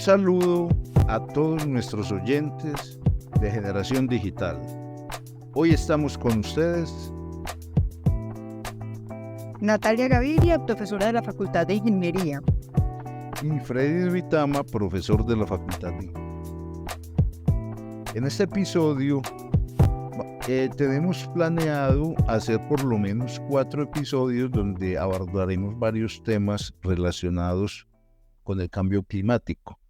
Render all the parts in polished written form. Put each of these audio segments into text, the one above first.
saludo a todos nuestros oyentes de Generación Digital. Hoy estamos con ustedes Natalia Gaviria, profesora de la Facultad de Ingeniería. y Freddy Vitama, profesor de la Facultad de Ingeniería. En este episodio tenemos planeado hacer por lo menos 4 episodios donde abordaremos varios temas relacionados con el cambio climático.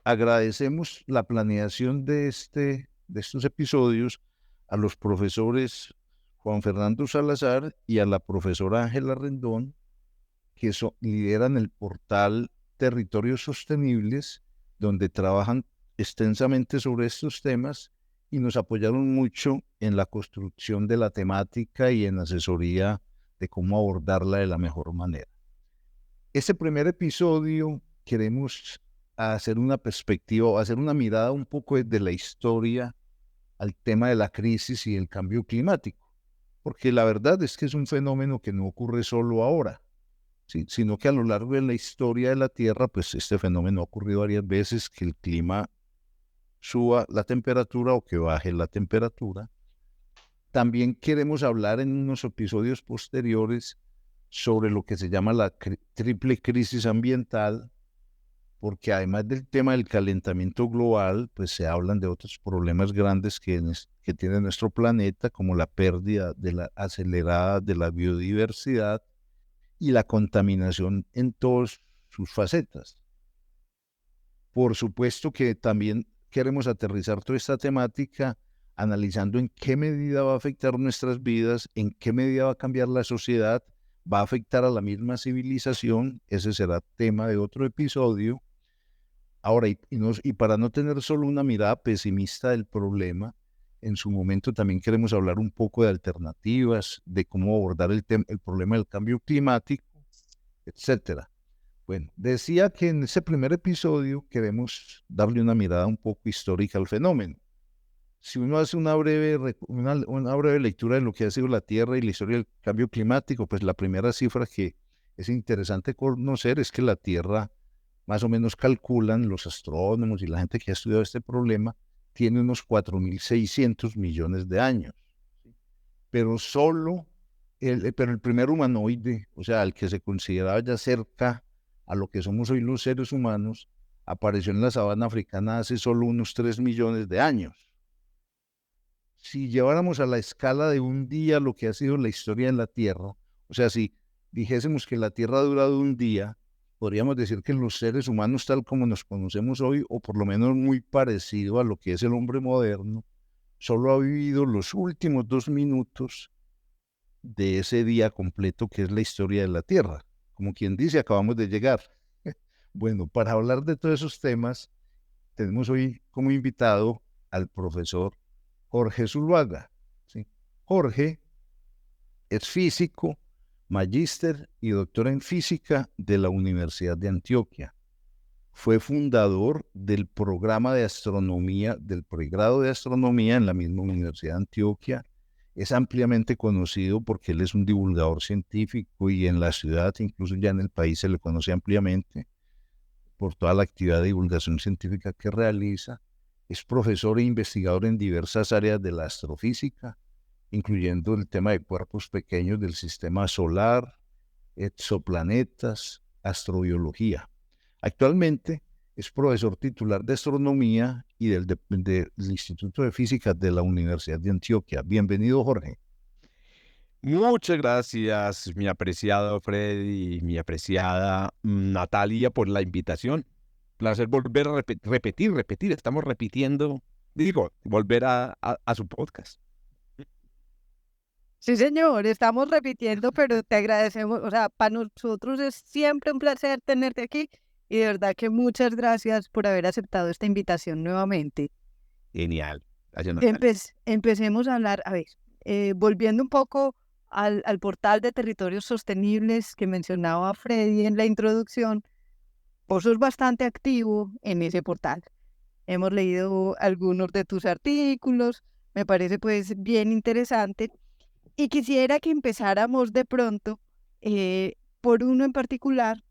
Agradecemos la planeación de estos episodios a los profesores Juan Fernando Salazar y a la profesora Ángela Rendón, que lideran el portal Territorios Sostenibles, donde trabajan extensamente sobre estos temas y nos apoyaron mucho en la construcción de la temática y en asesoría de cómo abordarla de la mejor manera. Este primer episodio queremos hacer una perspectiva, hacer una mirada un poco desde la historia al tema de la crisis y el cambio climático, porque la verdad es que es un fenómeno que no ocurre solo ahora, ¿sí? Sino que a lo largo de la historia de la Tierra, pues este fenómeno ha ocurrido varias veces, que el clima suba la temperatura o que baje la temperatura. También queremos hablar en unos episodios posteriores sobre lo que se llama la triple crisis ambiental, porque además del tema del calentamiento global, pues se hablan de otros problemas grandes que tiene nuestro planeta, como la pérdida acelerada de la biodiversidad y la contaminación en todas sus facetas. Por supuesto que también queremos aterrizar toda esta temática analizando en qué medida va a afectar nuestras vidas, en qué medida va a cambiar la sociedad, va a afectar a la misma civilización. Ese será tema de otro episodio. Ahora, y para no tener solo una mirada pesimista del problema, en su momento también queremos hablar un poco de alternativas, de cómo abordar el problema del cambio climático, etcétera. Bueno, decía que en ese primer episodio queremos darle una mirada un poco histórica al fenómeno. Si uno hace una breve lectura de lo que ha sido la Tierra y la historia del cambio climático, pues la primera cifra que es interesante conocer es que la Tierra, más o menos calculan los astrónomos y la gente que ha estudiado este problema, tiene unos 4.600 millones de años. Pero el primer humanoide, o sea, el que se consideraba ya cerca a lo que somos hoy los seres humanos, apareció en la sabana africana hace solo unos 3 millones de años. Si lleváramos a la escala de un día lo que ha sido la historia de la Tierra, o sea, si dijésemos que la Tierra ha durado un día, podríamos decir que los seres humanos tal como nos conocemos hoy, o por lo menos muy parecido a lo que es el hombre moderno, solo ha vivido los últimos 2 minutos de ese día completo que es la historia de la Tierra. Como quien dice, acabamos de llegar. Bueno, para hablar de todos esos temas, tenemos hoy como invitado al profesor Jorge Zuluaga, ¿sí? Jorge es físico, magíster y doctor en física de la Universidad de Antioquia. Fue fundador del programa de astronomía, del pregrado de astronomía en la misma Universidad de Antioquia. Es ampliamente conocido porque él es un divulgador científico y en la ciudad, incluso ya en el país, se le conoce ampliamente por toda la actividad de divulgación científica que realiza. Es profesor e investigador en diversas áreas de la astrofísica, incluyendo el tema de cuerpos pequeños del sistema solar, exoplanetas, astrobiología. Actualmente es profesor titular de astronomía y del Instituto de Física de la Universidad de Antioquia. Bienvenido, Jorge. Muchas gracias, mi apreciado Freddy y mi apreciada Natalia, por la invitación. Placer volver a repetir. Estamos repitiendo, volver a su podcast. Sí, señor, estamos repitiendo, pero te agradecemos. O sea, para nosotros es siempre un placer tenerte aquí y de verdad que muchas gracias por haber aceptado esta invitación nuevamente. Genial. Gracias, Natalia. Empecemos a hablar, a ver, volviendo un poco al portal de Territorios Sostenibles que mencionaba Freddy en la introducción. Vos sos bastante activo en ese portal. Hemos leído algunos de tus artículos, me parece pues bien interesante. Y quisiera que empezáramos de pronto por uno en particular,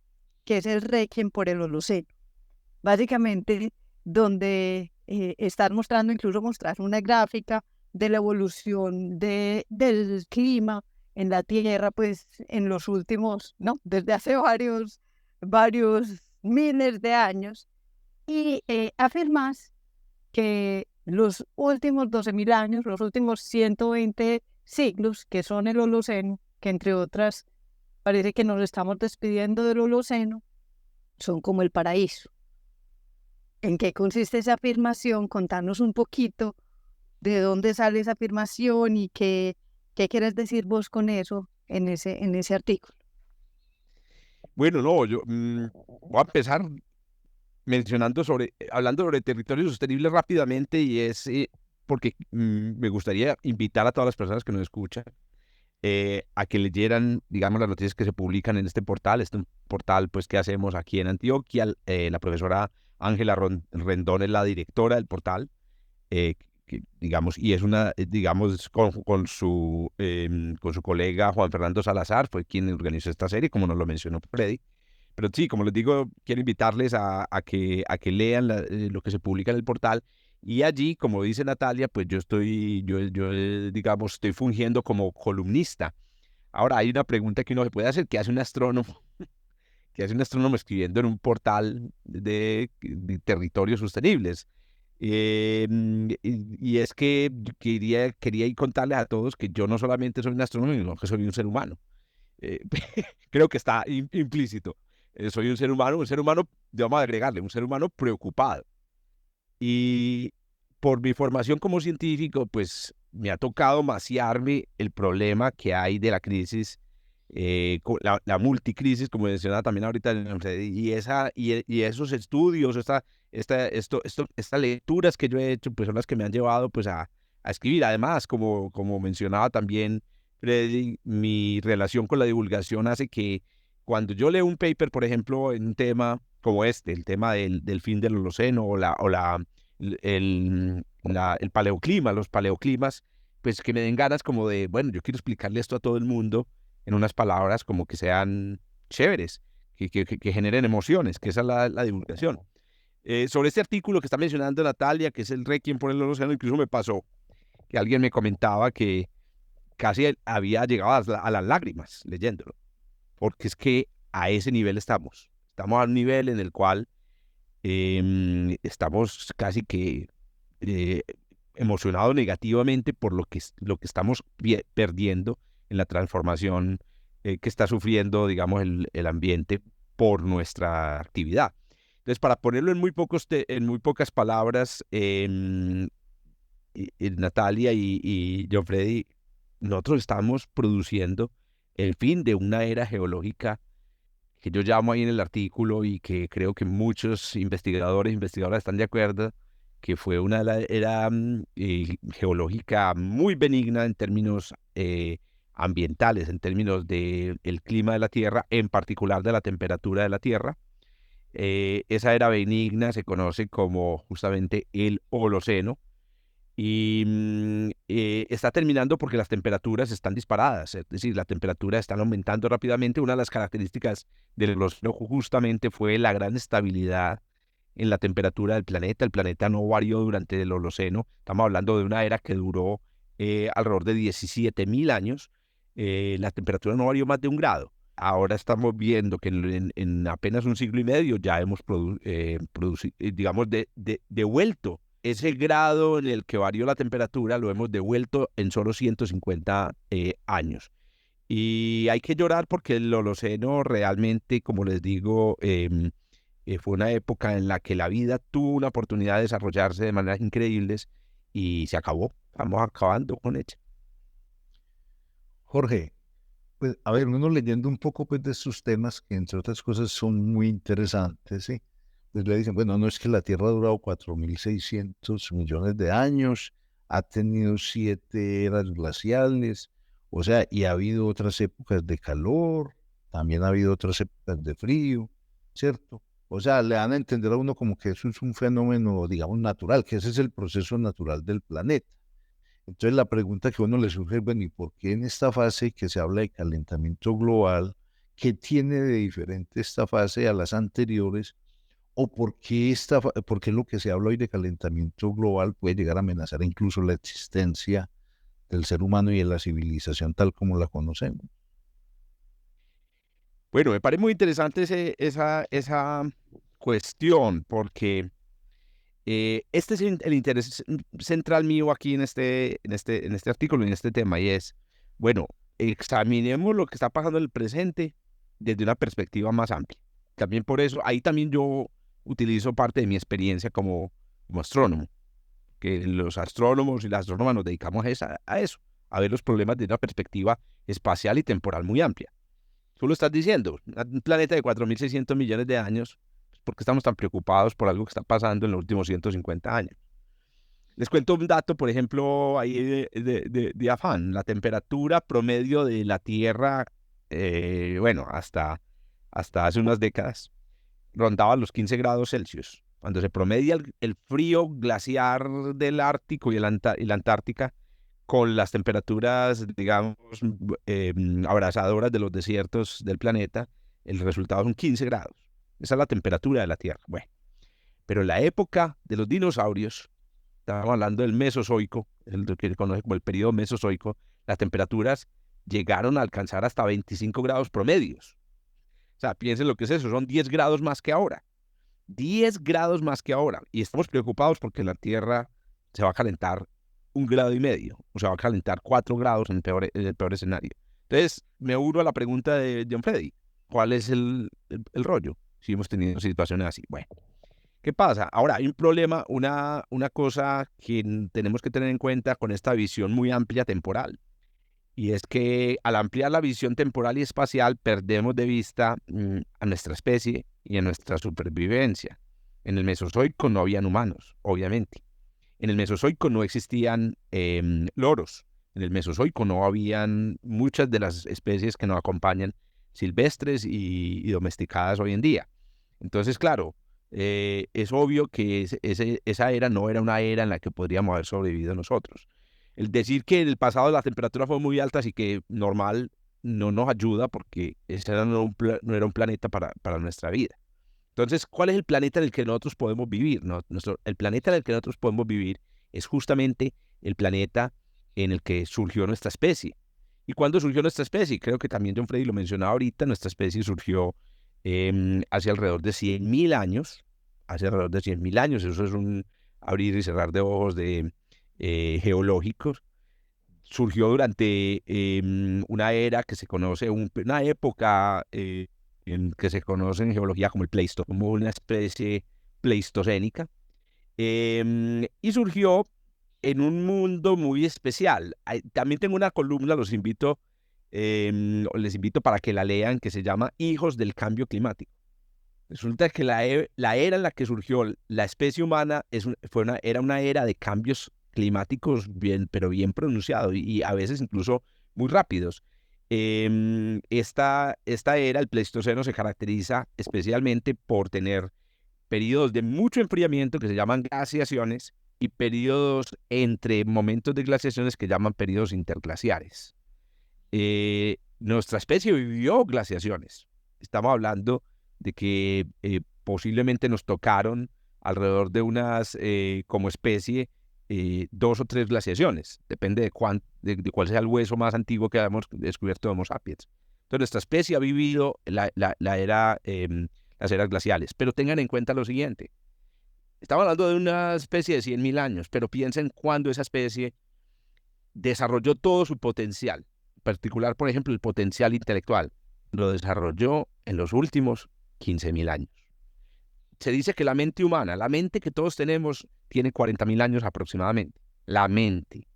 que es el Requiem por el Holoceno. básicamente donde están mostrando, incluso mostrar una gráfica de la evolución del clima en la Tierra, pues en los últimos, ¿no? Desde hace varios miles de años, y afirmas que los últimos 12.000 años, los últimos 120 siglos, que son el Holoceno, que entre otras parece que nos estamos despidiendo del Holoceno, son como el paraíso. ¿En qué consiste esa afirmación? Contanos un poquito de dónde sale esa afirmación y qué quieres decir vos con eso en ese artículo. Bueno, no, yo voy a empezar hablando sobre territorio sostenible rápidamente, y es porque me gustaría invitar a todas las personas que nos escuchan a que leyeran, digamos, las noticias que se publican en este portal. Este es un portal, pues, que hacemos aquí en Antioquia. La profesora Ángela Rendón es la directora del portal, digamos, y es digamos, con su colega Juan Fernando Salazar, fue quien organizó esta serie, como nos lo mencionó Freddy. Pero sí, como les digo, quiero invitarles a que lean lo que se publica en el portal. Y allí, como dice Natalia, pues digamos, estoy fungiendo como columnista. Ahora, hay una pregunta que uno se puede hacer: ¿qué hace un astrónomo? ¿Qué hace un astrónomo escribiendo en un portal de territorios sostenibles? Y es que quería contarles a todos que yo no solamente soy un astrónomo, sino que soy un ser humano. Creo que está implícito. Soy un ser humano, vamos a agregarle, un ser humano preocupado. Y por mi formación como científico, pues me ha tocado maciarme el problema que hay de la crisis, la multicrisis, como mencionaba también ahorita, y esos estudios, estas lecturas que yo he hecho, pues son las que me han llevado pues a escribir. Además, como mencionaba también Freddy, mi relación con la divulgación hace que cuando yo leo un paper, por ejemplo, en un tema como el tema del fin del Holoceno, el paleoclima, los paleoclimas, pues que me den ganas como de, bueno, yo quiero explicarle esto a todo el mundo en unas palabras como que sean chéveres, que generen emociones, que esa es la divulgación. Sobre este artículo que está mencionando Natalia, que es el Requiem por el Holoceno, incluso me pasó que alguien me comentaba que casi había llegado a las lágrimas leyéndolo, porque es que a ese nivel estamos a un nivel en el cual estamos casi que emocionados negativamente por lo que estamos perdiendo en la transformación que está sufriendo, digamos, el ambiente por nuestra actividad. Entonces, para ponerlo en muy pocas palabras, Natalia y John Freddy, nosotros estamos produciendo el fin de una era geológica que yo llamo ahí en el artículo, y que creo que muchos investigadores e investigadoras están de acuerdo, que fue una era geológica muy benigna en términos ambientales, en términos del clima de la Tierra, en particular de la temperatura de la Tierra. Esa era benigna se conoce como justamente el Holoceno, y está terminando porque las temperaturas están disparadas, es decir, la temperatura está aumentando rápidamente. Una de las características del Holoceno justamente fue la gran estabilidad en la temperatura del planeta. El planeta no varió durante el Holoceno. Estamos hablando de una era que duró alrededor de 17.000 años. La temperatura no varió más de 1 grado. Ahora estamos viendo que en apenas 1 siglo y medio ya hemos digamos, devuelto ese grado en el que varió la temperatura, lo hemos devuelto en solo 150 años. Y hay que llorar porque el Holoceno realmente, como les digo, fue una época en la que la vida tuvo una oportunidad de desarrollarse de maneras increíbles y se acabó. Estamos acabando con ella. Jorge, pues a ver, uno leyendo un poco pues de estos temas que entre otras cosas son muy interesantes, ¿sí? Pues le dicen, bueno, no es que la Tierra ha durado 4.600 millones de años, ha tenido 7 eras glaciales, o sea, y ha habido otras épocas de calor, también ha habido otras épocas de frío, ¿cierto? O sea, le dan a entender a uno como que eso es un fenómeno, digamos, natural, que ese es el proceso natural del planeta. Entonces la pregunta que a uno le surge es, bueno, ¿y por qué en esta fase que se habla de calentamiento global, qué tiene de diferente esta fase a las anteriores? ¿O por qué lo que se habla hoy de calentamiento global puede llegar a amenazar incluso la existencia del ser humano y de la civilización tal como la conocemos? Bueno, me parece muy interesante esa cuestión, porque este es el interés central mío aquí en este artículo, en este tema, y es, bueno, examinemos lo que está pasando en el presente desde una perspectiva más amplia. También por eso, ahí también yo utilizo parte de mi experiencia como astrónomo, que los astrónomos y las astrónomas nos dedicamos a eso, a ver los problemas desde una perspectiva espacial y temporal muy amplia. Tú lo estás diciendo, un planeta de 4.600 millones de años, ¿por qué estamos tan preocupados por algo que está pasando en los últimos 150 años? Les cuento un dato, por ejemplo, ahí de afán. La temperatura promedio de la Tierra, bueno, hasta hace unas décadas, rondaba los 15 grados Celsius. Cuando se promedia el frío glaciar del Ártico y la Antártica, con las temperaturas, digamos, abrasadoras de los desiertos del planeta, el resultado son 15 grados. Esa es la temperatura de la Tierra. Bueno, pero en la época de los dinosaurios, estamos hablando del Mesozoico, lo que se conoce como el periodo Mesozoico, las temperaturas llegaron a alcanzar hasta 25 grados promedios. O sea, piensen lo que es eso, son 10 grados más que ahora. 10 grados más que ahora. Y estamos preocupados porque la Tierra se va a calentar 1,5 grados, o se va a calentar 4 grados en el peor escenario. Entonces, me uno a la pregunta de John Freddy. ¿Cuál es el rollo? Si hemos tenido situaciones así. Bueno, ¿qué pasa? Ahora, hay un problema, una cosa que tenemos que tener en cuenta con esta visión muy amplia temporal. Y es que al ampliar la visión temporal y espacial, perdemos de vista a nuestra especie y a nuestra supervivencia. En el Mesozoico no habían humanos, obviamente. En el Mesozoico no existían loros. En el Mesozoico no habían muchas de las especies que nos acompañan, silvestres y domesticadas hoy en día. Entonces, claro, es obvio que esa era no era una era en la que podríamos haber sobrevivido nosotros. El decir que en el pasado las temperaturas fueron muy altas y que normal no nos ayuda porque ese no era un planeta para nuestra vida. Entonces, ¿cuál es el planeta en el que nosotros podemos vivir? El planeta en el que nosotros podemos vivir es justamente el planeta en el que surgió nuestra especie. ¿Y cuándo surgió nuestra especie? Creo que también John Freddy lo mencionaba ahorita. Nuestra especie surgió hace alrededor de 100.000 años. Hace alrededor de 100.000 años. Eso es un abrir y cerrar de ojos geológicos. Surgió durante una era que se conoce, una época que se conoce en geología como el Pleistoceno, como una especie pleistocénica, y surgió en un mundo muy especial. También tengo una columna, les invito para que la lean, que se llama Hijos del Cambio Climático. Resulta que la era en la que surgió la especie humana era una era de cambios climáticos pero bien pronunciados y a veces incluso muy rápidos. Esta era, el Pleistoceno, se caracteriza especialmente por tener periodos de mucho enfriamiento que se llaman glaciaciones y periodos entre momentos de glaciaciones que llaman periodos interglaciares. Nuestra especie vivió glaciaciones. Estamos hablando de que posiblemente nos tocaron alrededor de unas, como especie, 2 o 3 glaciaciones. Depende de cuál sea el hueso más antiguo que hayamos descubierto de Homo sapiens. Entonces, nuestra especie ha vivido las eras glaciales. Pero tengan en cuenta lo siguiente. Estamos hablando de una especie de 100.000 años, pero piensen cuando esa especie desarrolló todo su potencial. En particular, por ejemplo, el potencial intelectual. Lo desarrolló en los últimos 15.000 años. Se dice que la mente humana, la mente que todos tenemos, tiene 40.000 años aproximadamente. La mente.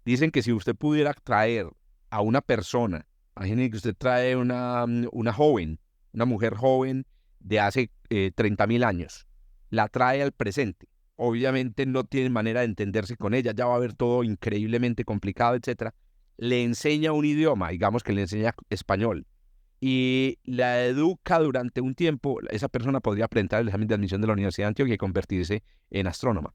Dicen que si usted pudiera traer a una persona, imaginen que usted trae una joven, una mujer joven de hace 30.000 años, la trae al presente. Obviamente no tiene manera de entenderse con ella, ya va a ver todo increíblemente complicado, etc. Le enseña un idioma, digamos que le enseña español, y la educa durante un tiempo, esa persona podría presentar el examen de admisión de la Universidad de Antioquia y convertirse en astrónoma.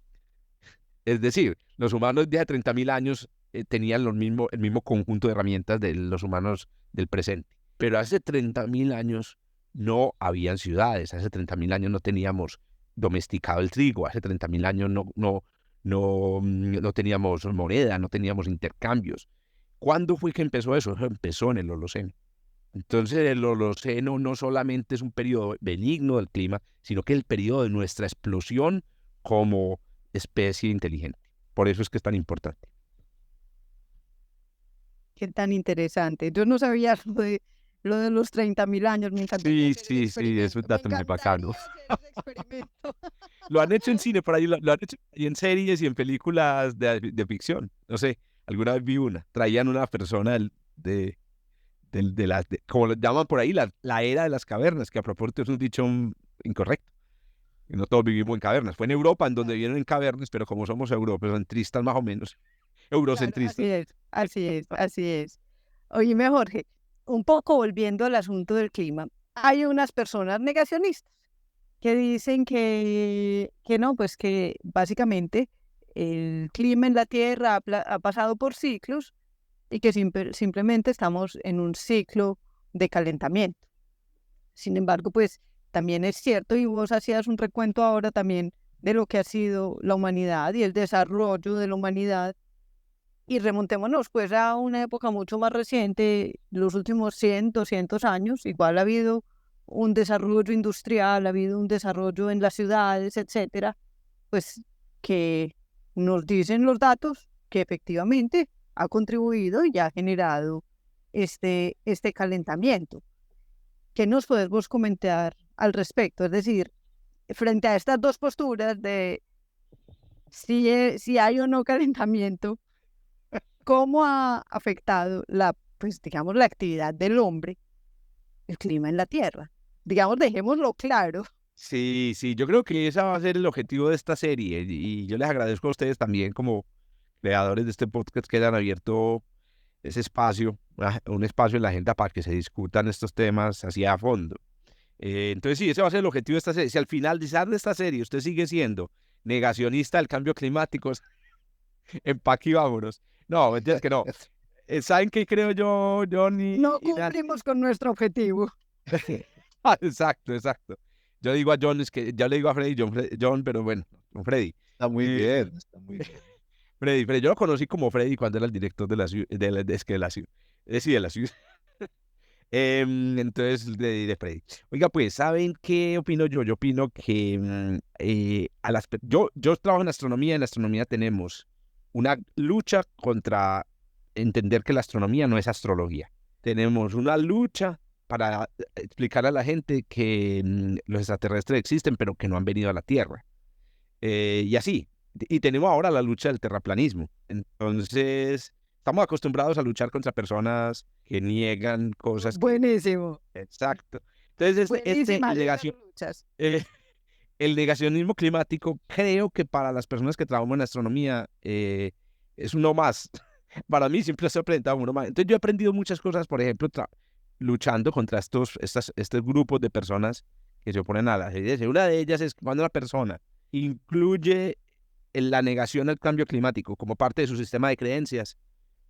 Es decir, los humanos de hace 30.000 años tenían el mismo conjunto de herramientas de los humanos del presente. Pero hace 30.000 años no habían ciudades. Hace 30.000 años no teníamos domesticado el trigo. Hace 30.000 años no teníamos moneda, no teníamos intercambios. ¿Cuándo fue que empezó eso? Eso empezó en el Holoceno. Entonces el Holoceno no solamente es un periodo benigno del clima, sino que es el periodo de nuestra explosión como especie inteligente. Por eso es que es tan importante. Qué tan interesante. Yo no sabía lo de los 30.000 años. Me encantaría hacer ese Sí, es un experimento. Me dato muy bacano. encantaría hacer ese experimento. Lo han hecho en cine, por ahí lo han hecho y en series y en películas de ficción. No sé, alguna vez vi una. Traían una persona como lo llaman por ahí, la era de las cavernas, que a propósito es un dicho incorrecto. Y no todos vivimos en cavernas. Fue en Europa en donde vivieron en cavernas, pero como somos eurocentristas más o menos, Claro, eurocentristas. así es. Oíme, Jorge, un poco volviendo al asunto del clima, hay unas personas negacionistas que dicen que no, pues que básicamente el clima en la Tierra ha pasado por ciclos y que simplemente estamos en un ciclo de calentamiento. Sin embargo, pues también es cierto, y vos hacías un recuento ahora también de lo que ha sido la humanidad y el desarrollo de la humanidad. Y remontémonos pues a una época mucho más reciente, los últimos 100, 200 años, igual ha habido un desarrollo industrial, ha habido un desarrollo en las ciudades, etcétera, pues que nos dicen los datos que efectivamente ha contribuido y ha generado este calentamiento. ¿Qué nos podés vos comentar al respecto? Es decir, frente a estas dos posturas de si hay o no calentamiento, ¿cómo ha afectado pues digamos, la actividad del hombre, el clima en la Tierra? Digamos, dejémoslo claro. Sí, yo creo que ese va a ser el objetivo de esta serie y yo les agradezco a ustedes también como creadores de este podcast que hayan abierto ese espacio, un espacio en la agenda para que se discutan estos temas así a fondo. Entonces sí, ese va a ser el objetivo de esta serie. Si al finalizar de esta serie usted sigue siendo negacionista del cambio climático, empaque y vámonos. No, mentiras que no. ¿Saben qué creo yo, Johnny? No cumplimos con nuestro objetivo. Exacto. Yo digo a John, es que ya le digo a Freddy, John, pero bueno, con Freddy. Está muy Eh, bien, está muy bien. Freddy, yo lo conocí como Freddy cuando era el director de la ciudad, de la ciudad. Sí, de la ciudad. Entonces le diré Freddy. Oiga, pues, ¿saben qué opino yo? Yo opino que yo trabajo en astronomía. En astronomía tenemos una lucha contra entender que la astronomía no es astrología. Tenemos una lucha para explicar a la gente que los extraterrestres existen, pero que no han venido a la Tierra. Y así. Y tenemos ahora la lucha del terraplanismo. Entonces, estamos acostumbrados a luchar contra personas que niegan cosas. Buenísimo. Exacto. Entonces, Buenísimas esas luchas. el negacionismo climático, creo que para las personas que trabajamos en astronomía, es uno más. Para mí siempre se ha presentado uno más. Entonces, yo he aprendido muchas cosas, por ejemplo, luchando contra estos grupos de personas que se oponen a las ideas. Una de ellas es cuando una persona incluye la negación al cambio climático como parte de su sistema de creencias,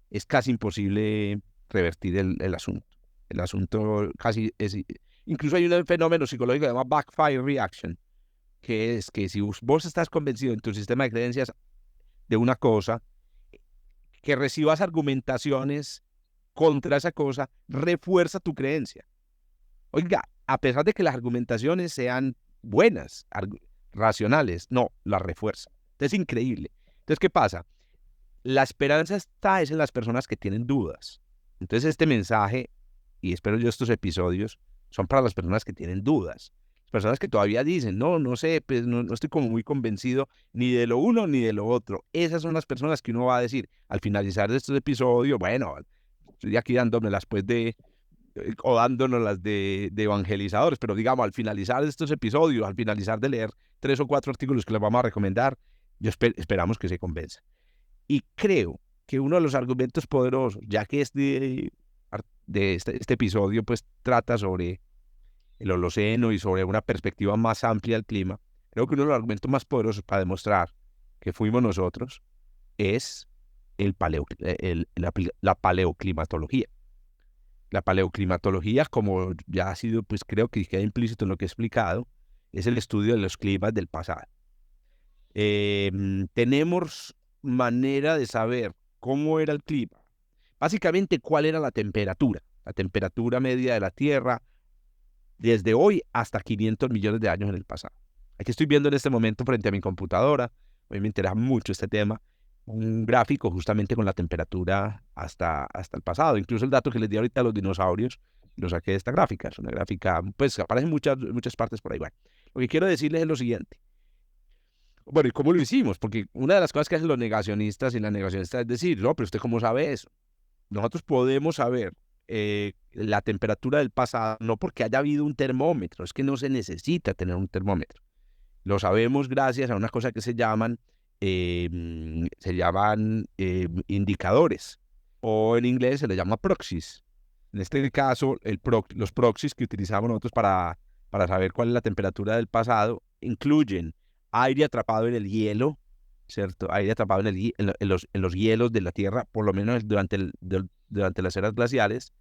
es casi imposible revertir el asunto. El asunto casi es... Incluso hay un fenómeno psicológico que se llama backfire reaction, que es que si vos estás convencido en tu sistema de creencias de una cosa, que recibas argumentaciones contra esa cosa, refuerza tu creencia. Oiga, a pesar de que las argumentaciones sean buenas, racionales, no, las refuerza. Entonces es increíble. Entonces, ¿qué pasa? La esperanza está en las personas que tienen dudas. Entonces este mensaje, y espero yo estos episodios, son para las personas que tienen dudas. Personas que todavía dicen, no sé, pues no estoy como muy convencido ni de lo uno ni de lo otro. Esas son las personas que uno va a decir al finalizar de estos episodios, bueno, estoy aquí dándomelas pues o dándonos de evangelizadores, pero digamos, al finalizar de estos episodios, al finalizar de leer 3 o 4 artículos que les vamos a recomendar, esperamos que se convenza. Y creo que uno de los argumentos poderosos, ya que este episodio pues trata sobre el Holoceno y sobre una perspectiva más amplia del clima, creo que uno de los argumentos más poderosos para demostrar que fuimos nosotros es la paleoclimatología. La paleoclimatología, como ya ha sido, pues creo que queda implícito en lo que he explicado, es el estudio de los climas del pasado. Tenemos manera de saber cómo era el clima. Básicamente, cuál era la temperatura media de la Tierra desde hoy hasta 500 millones de años en el pasado. Aquí estoy viendo en este momento frente a mi computadora, a mí me interesa mucho este tema, un gráfico justamente con la temperatura hasta el pasado. Incluso el dato que les di ahorita a los dinosaurios, lo saqué de esta gráfica. Es una gráfica, pues aparece en muchas partes por ahí. Bueno, lo que quiero decirles es lo siguiente. Bueno, ¿y cómo lo hicimos? Porque una de las cosas que hacen los negacionistas y la negacionista es decir, no, pero ¿usted cómo sabe eso? Nosotros podemos saber la temperatura del pasado, no porque haya habido un termómetro, es que no se necesita tener un termómetro. Lo sabemos gracias a una cosa que se llaman indicadores, o en inglés se le llama proxies. En este caso, los proxies que utilizamos nosotros para saber cuál es la temperatura del pasado incluyen aire atrapado en el hielo, ¿cierto? Aire atrapado en los hielos de la Tierra, por lo menos durante las eras glaciales,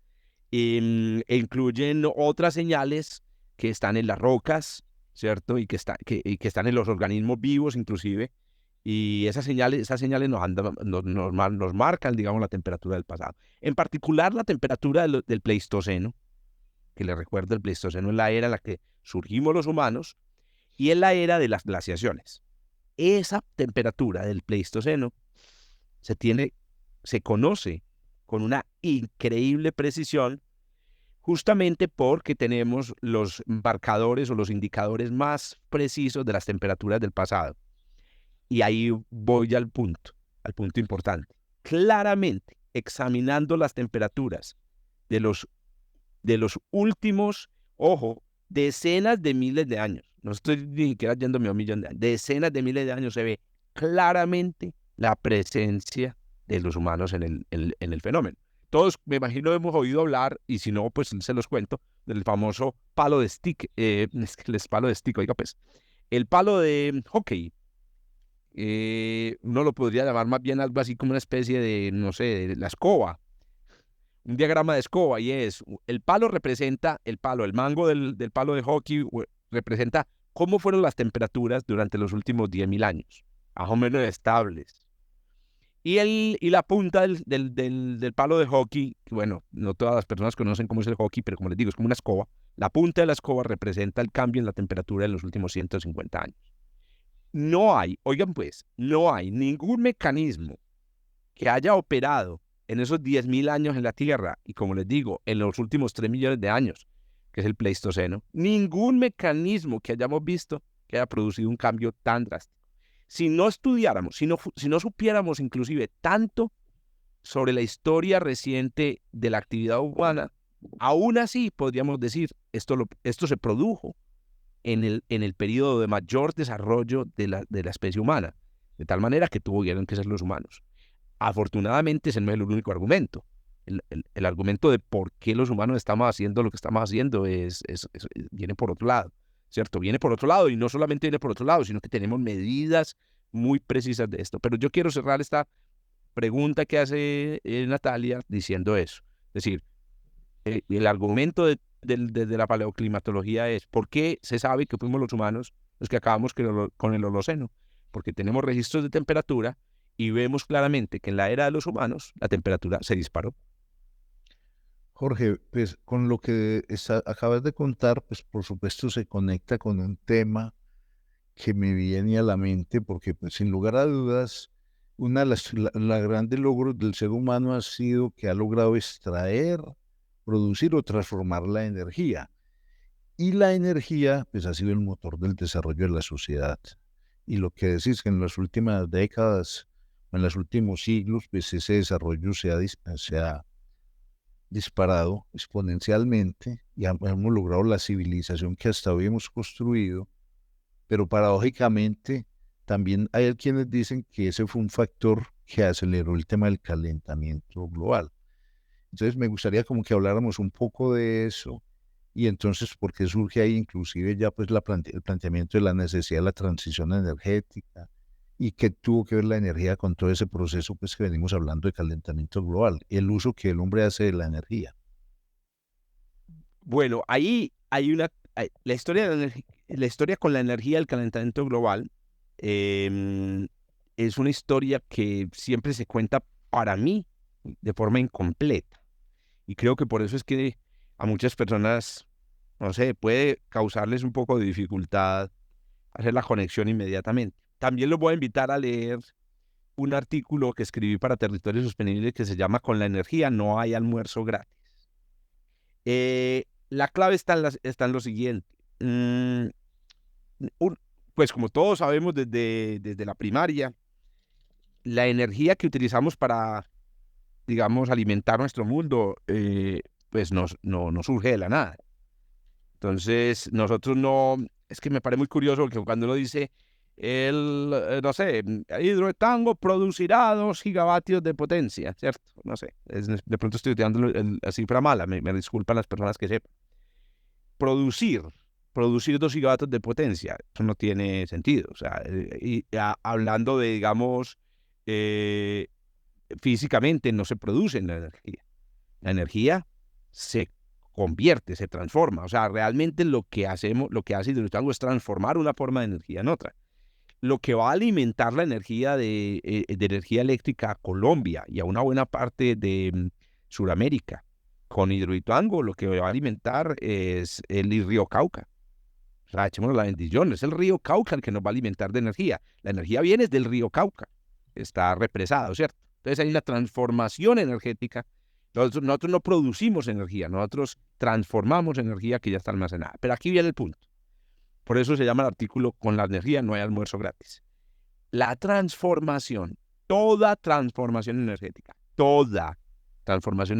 e incluyen otras señales que están en las rocas, ¿cierto? Y que están en los organismos vivos inclusive, y esas señales nos marcan, digamos, la temperatura del pasado. En particular, la temperatura del Pleistoceno, que les recuerdo, el Pleistoceno es la era en la que surgimos los humanos, y es la era de las glaciaciones. Esa temperatura del Pleistoceno se conoce con una increíble precisión, justamente porque tenemos los marcadores o los indicadores más precisos de las temperaturas del pasado. Y ahí voy al punto importante. Claramente, examinando las temperaturas de los últimos, ojo, decenas de miles de años, no estoy ni siquiera yéndome a un millón de años, decenas de miles de años, se ve claramente la presencia de los humanos en el fenómeno. Todos, me imagino, hemos oído hablar, y si no, pues se los cuento, del famoso palo de stick, palo de stick, oiga pues, el palo de hockey. Uno lo podría llamar más bien algo así como una especie de, no sé, de la escoba, un diagrama de escoba, y es, el palo representa, el mango del palo de hockey representa cómo fueron las temperaturas durante los últimos 10.000 años, más o menos estables. Y la punta del palo de hockey, bueno, no todas las personas conocen cómo es el hockey, pero como les digo, es como una escoba. La punta de la escoba representa el cambio en la temperatura en los últimos 150 años. No hay ningún mecanismo que haya operado en esos 10.000 años en la Tierra, y como les digo, en los últimos 3 millones de años, que es el Pleistoceno, ningún mecanismo que hayamos visto que haya producido un cambio tan drástico. Si no estudiáramos, si no supiéramos inclusive tanto sobre la historia reciente de la actividad humana, aún así podríamos decir, esto se produjo en el periodo de mayor desarrollo de la especie humana, de tal manera que tuvieron que ser los humanos. Afortunadamente ese no es el único argumento. El argumento de por qué los humanos estamos haciendo lo que estamos haciendo viene por otro lado, ¿cierto? Viene por otro lado, y no solamente viene por otro lado, sino que tenemos medidas muy precisas de esto. Pero yo quiero cerrar esta pregunta que hace Natalia diciendo eso. Es decir, el argumento de la paleoclimatología es ¿por qué se sabe que fuimos los humanos los que acabamos con el Holoceno? Porque tenemos registros de temperatura y vemos claramente que en la era de los humanos la temperatura se disparó. Jorge, pues con lo que acabas de contar, pues por supuesto se conecta con un tema que me viene a la mente, porque pues sin lugar a dudas, una de las grandes logros del ser humano ha sido que ha logrado extraer, producir o transformar la energía. Y la energía, pues ha sido el motor del desarrollo de la sociedad. Y lo que decís que en las últimas décadas, en los últimos siglos, pues ese desarrollo se ha disparado exponencialmente y hemos logrado la civilización que hasta hoy hemos construido, pero paradójicamente también hay quienes dicen que ese fue un factor que aceleró el tema del calentamiento global. Entonces me gustaría como que habláramos un poco de eso, y entonces por qué surge ahí inclusive ya pues el planteamiento de la necesidad de la transición energética, y qué tuvo que ver la energía con todo ese proceso pues que venimos hablando de calentamiento global, el uso que el hombre hace de la energía. Bueno, ahí hay la historia la historia con la energía del calentamiento global es una historia que siempre se cuenta para mí de forma incompleta. Y creo que por eso es que a muchas personas, no sé, puede causarles un poco de dificultad hacer la conexión inmediatamente. También los voy a invitar a leer un artículo que escribí para Territorio Sostenible que se llama Con la energía no hay almuerzo gratis. La clave está en lo siguiente. Pues como todos sabemos desde la primaria, la energía que utilizamos para, digamos, alimentar nuestro mundo, pues no surge de la nada. Entonces, nosotros no, es que me parece muy curioso porque cuando uno dice, no sé, hidroetango producirá 2 gigavatios de potencia, ¿cierto? No sé, de pronto estoy utilizando la cifra mala, me disculpan las personas que sepan. Producir 2 gigavatios de potencia, eso no tiene sentido. O sea, hablando de, digamos, físicamente no se produce la energía. La energía se convierte, se transforma. O sea, realmente lo que hace Hidroetango es transformar una forma de energía en otra. Lo que va a alimentar la energía de energía eléctrica a Colombia y a una buena parte de Sudamérica con Hidroituango, lo que va a alimentar es el río Cauca. O sea, echémonos la bendición, es el río Cauca el que nos va a alimentar de energía. La energía viene del río Cauca, está represado, ¿cierto? Entonces hay una transformación energética. Nosotros no producimos energía, nosotros transformamos energía que ya está almacenada. Pero aquí viene el punto. Por eso se llama el artículo Con la energía no hay almuerzo gratis. La transformación, toda transformación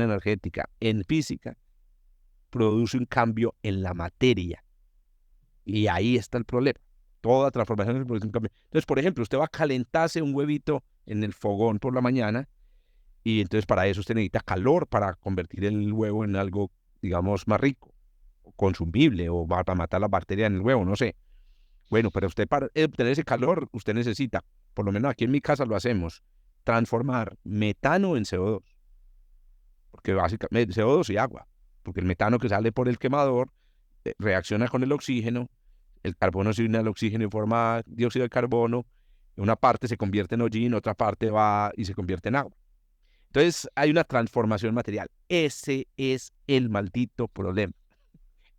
energética en física produce un cambio en la materia. Y ahí está el problema. Toda transformación produce un cambio. Entonces, por ejemplo, usted va a calentarse un huevito en el fogón por la mañana y entonces para eso usted necesita calor para convertir el huevo en algo, digamos, más rico, consumible o para matar las bacterias en el huevo, no sé. Bueno, pero usted para obtener ese calor, usted necesita, por lo menos aquí en mi casa lo hacemos, transformar metano en CO2. Porque básicamente CO2 y agua. Porque el metano que sale por el quemador reacciona con el oxígeno, el carbono se une al oxígeno y forma dióxido de carbono, una parte se convierte en hollín, otra parte va y se convierte en agua. Entonces hay una transformación material. Ese es el maldito problema.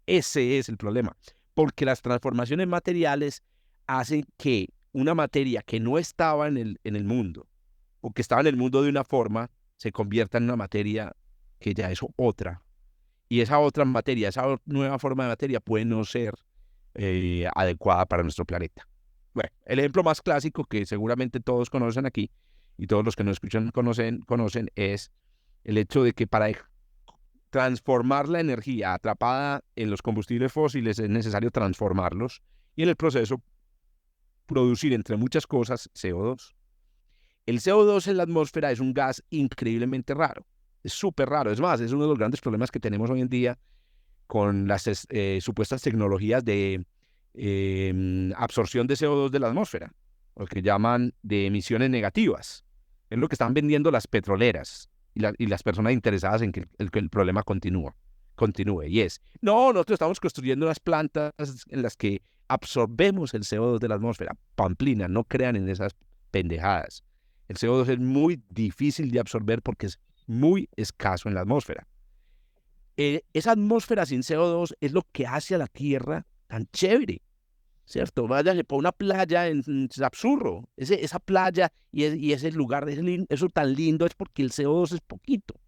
Ese es el problema. Porque las transformaciones materiales hacen que una materia que no estaba en el mundo, o que estaba en el mundo de una forma, se convierta en una materia que ya es otra. Y esa otra materia, esa nueva forma de materia puede no ser adecuada para nuestro planeta. Bueno, el ejemplo más clásico que seguramente todos conocen aquí, y todos los que nos escuchan conocen es el hecho de que para transformar la energía atrapada en los combustibles fósiles es necesario transformarlos y en el proceso producir, entre muchas cosas, CO2. El CO2 en la atmósfera es un gas increíblemente raro, es súper raro. Es más, es uno de los grandes problemas que tenemos hoy en día con las supuestas tecnologías de absorción de CO2 de la atmósfera, lo que llaman de emisiones negativas. Es lo que están vendiendo las petroleras y las personas interesadas en que el problema continúe. Y es, nosotros estamos construyendo unas plantas en las que absorbemos el CO2 de la atmósfera. Pamplina, no crean en esas pendejadas. El CO2 es muy difícil de absorber porque es muy escaso en la atmósfera. Esa atmósfera sin CO2 es lo que hace a la Tierra tan chévere, ¿cierto? Váyase por una playa en Sapsurro, esa playa y ese lugar, eso tan lindo es porque el CO2 es poquito.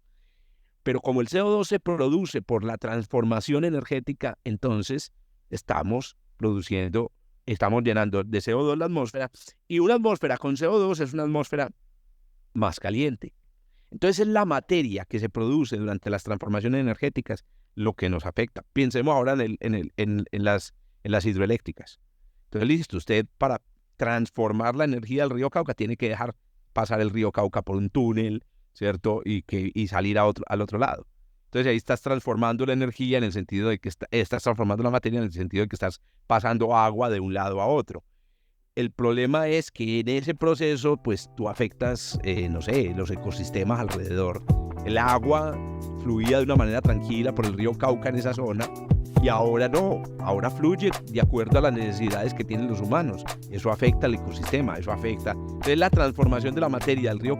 Pero como el CO2 se produce por la transformación energética, entonces estamos llenando de CO2 la atmósfera, y una atmósfera con CO2 es una atmósfera más caliente. Entonces es la materia que se produce durante las transformaciones energéticas lo que nos afecta. Pensemos ahora en las hidroeléctricas. Entonces, listo, usted para transformar la energía del río Cauca tiene que dejar pasar el río Cauca por un túnel, ¿cierto? Y salir al otro lado. Entonces ahí estás transformando la energía en el sentido de que estás transformando la materia en el sentido de que estás pasando agua de un lado a otro. El problema es que en ese proceso, pues tú afectas, no sé, los ecosistemas alrededor. El agua fluía de una manera tranquila por el río Cauca en esa zona, y ahora no, ahora fluye de acuerdo a las necesidades que tienen los humanos. Eso afecta al ecosistema, eso afecta. Entonces la transformación de la materia del río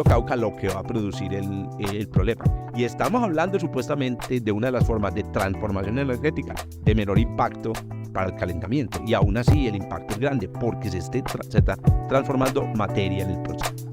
Cauca lo que va a producir el problema. Y estamos hablando supuestamente de una de las formas de transformación energética de menor impacto para el calentamiento. Y aún así el impacto es grande porque se está transformando materia en el proceso.